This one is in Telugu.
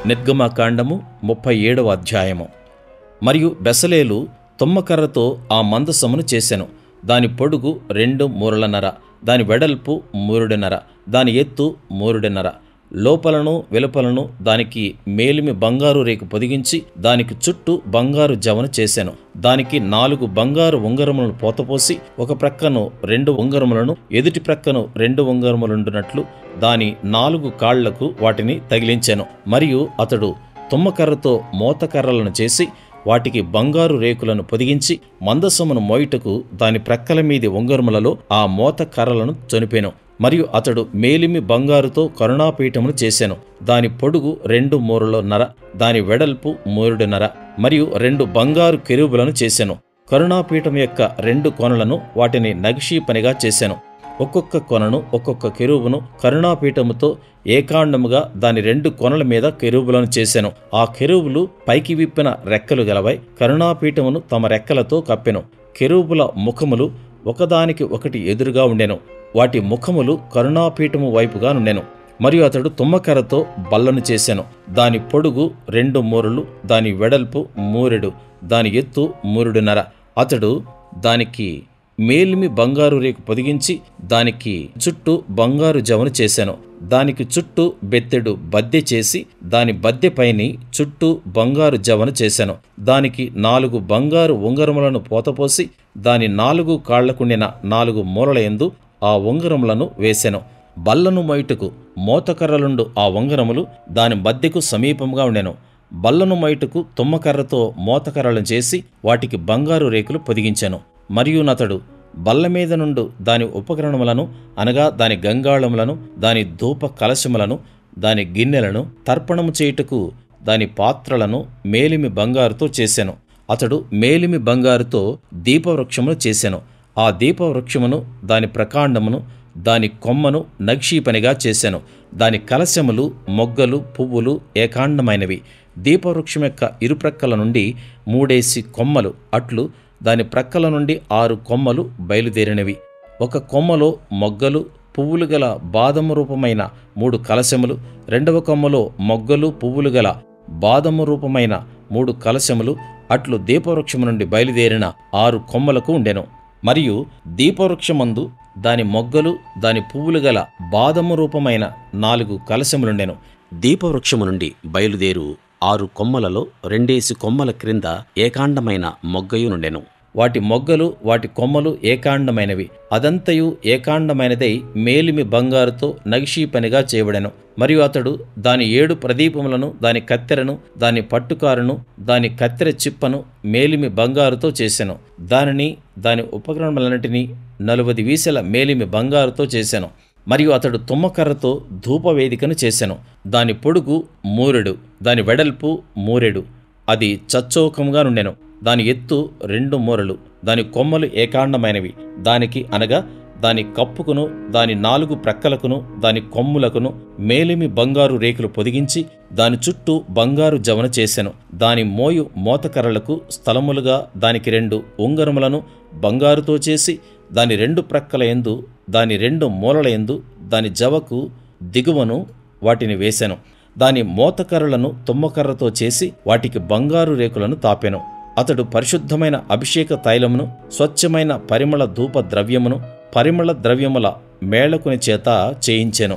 నిర్గమకాండము 37వ అధ్యాయము. మరియు బెసలేలు తుమ్మకర్రతో ఆ మందసమును చేసెను. దాని పొడుగు 2 మూరలన్నర, దాని వెడల్పు 3.5, దాని ఎత్తు 3.5. లోపలను వెలుపలను దానికి మేలిమి బంగారు రేకు పొదిగించి దానికి చుట్టూ బంగారు జవను చేసెను. దానికి 4 బంగారు ఉంగరములను పోతపోసి ఒక ప్రక్కను 2 ఉంగరములను ఎదుటి ప్రక్కను 2 ఉంగరములుండునట్లు దాని 4 కాళ్లకు వాటిని తగిలించెను. మరియు అతడు తుమ్మకర్రతో మోతకర్రలను చేసి వాటికి బంగారు రేకులను పొదిగించి మందసమును మోయుటకు దాని ప్రక్కల మీది ఉంగరములలో ఆ మోత కర్రలను చొనిపెను. మరియు అతడు మేలిమి బంగారుతో కరుణాపీఠమును చేసెను. దాని పొడుగు 2 మూరలున్నర, దాని వెడల్పు 3.5. మరియు 2 బంగారు కెరూబులను చేసెను. కరుణాపీఠం యొక్క 2 కొనలను వాటిని నగిషీ పనిగా చేసెను. ఒక్కొక్క కొనను ఒక్కొక్క కెరూబును కరుణాపీఠముతో ఏకాండముగా దాని 2 కొనల మీద కెరూబులను చేసెను. ఆ కెరూబులు పైకి విప్పిన రెక్కలు గలవై కరుణాపీఠమును తమ రెక్కలతో కప్పెను. కెరూబుల ముఖములు ఒకదానికి ఒకటి ఎదురుగా ఉండెను. వాటి ముఖములు కరుణాపీఠము వైపుగా నుండెను. మరియు అతడు తుమ్మకర్రతో బల్లను చేసెను. దాని పొడుగు 2 మూరలు, దాని వెడల్పు 3, దాని ఎత్తు 3.5. అతడు దానికి మేలిమి బంగారు రేకు పొదిగించి దానికి చుట్టూ బంగారు జవను చేసెను. దానికి చుట్టూ బెత్తెడు బద్దె చేసి దాని బద్దెపైని చుట్టూ బంగారు జవను చేసెను. దానికి 4 బంగారు ఉంగరములను పోతపోసి దాని 4 కాళ్లకుండిన 4 మూరల యందు ఆ ఉంగరములను వేసెను. బల్లను మోయుటకు మోతకర్రలుండు ఆ ఉంగరములు దాని బద్దెకు సమీపంగా ఉండెను. బల్లను మోయుటకు తుమ్మకర్రతో మోతకర్రలను చేసి వాటికి బంగారు రేకులు పొదిగించెను. మరియు నతడు బల్ల మీద నుండు దాని ఉపకరణములను అనగా దాని గంగాళములను, దాని ధూప కలశములను, దాని గిన్నెలను, తర్పణము చేయుటకు దాని పాత్రలను మేలిమి బంగారుతో చేసెను. అతడు మేలిమి బంగారుతో దీపవృక్షమును చేసెను. ఆ దీపవృక్షమును, దాని ప్రకాండమును, దాని కొమ్మను నక్షీ పనిగా చేసెను. దాని కలశములు, మొగ్గలు, పువ్వులు ఏకాండమైనవి. దీపవృక్షం యొక్క ఇరుప్రక్కల నుండి 3 కొమ్మలు అట్లు దాని ప్రక్కల నుండి 6 కొమ్మలు బయలుదేరినవి. ఒక కొమ్మలో మొగ్గలు, పువ్వులు గల బాదము రూపమైన 3 కలశములు, 2వ కొమ్మలో మొగ్గలు, పువ్వులు గల బాదము రూపమైన 3 కలశములు అట్లు దీపవృక్షము నుండి బయలుదేరిన 6 కొమ్మలకు ఉండెను. మరియు దీపవృక్షమందు దాని మొగ్గలు, దాని పువ్వులు గల బాదము రూపమైన 4 కలశములుండెను. దీపవృక్షము నుండి బయలుదేరు 6 కొమ్మలలో 2 కొమ్మల క్రింద ఏకాండమైన మొగ్గయునుండెను. వాటి మొగ్గలు, వాటి కొమ్మలు ఏకాండమైనవి. అదంతయు ఏకాండమైనదై మేలిమి బంగారుతో నగిషీ పనిగా చేయబడెను. మరియు అతడు దాని 7 ప్రదీపములను, దాని కత్తెరను, దాని పట్టుకారును, దాని కత్తెర చిప్పను మేలిమి బంగారుతో చేసెను. దానిని దాని ఉపకరణములన్నిటినీ 40 వీసెల మేలిమి బంగారుతో చేసెను. మరియు అతడు తుమ్మకర్రతో ధూపవేదికను చేసెను. దాని పొడుగు 3, దాని వెడల్పు 3, అది చచ్చౌకముగా నుండెను. దాని ఎత్తు 2 మూరలు, దాని కొమ్మలు ఏకాండమైనవి. దానికి అనగా దాని కప్పుకును, దాని 4 ప్రక్కలకును, దాని కొమ్ములకును మేలిమి బంగారు రేకులు పొదిగించి దాని చుట్టూ బంగారు జవన చేసెను. దాని మోయు మోతకర్రలకు స్థలములుగా దానికి 2 ఉంగరములను బంగారుతో చేసి దాని 2 ప్రక్కల యందు, దాని 2 మూలల యందు దాని జవకు దిగువను వాటిని వేసెను. దాని మోతకర్రలను తుమ్మకర్రతో చేసి వాటికి బంగారు రేకులను తాపెను. అతడు పరిశుద్ధమైన అభిషేక తైలమును, స్వచ్ఛమైన పరిమళ ధూప ద్రవ్యమును, పరిమళ ద్రవ్యముల మేళకుని చేత చేయించెను.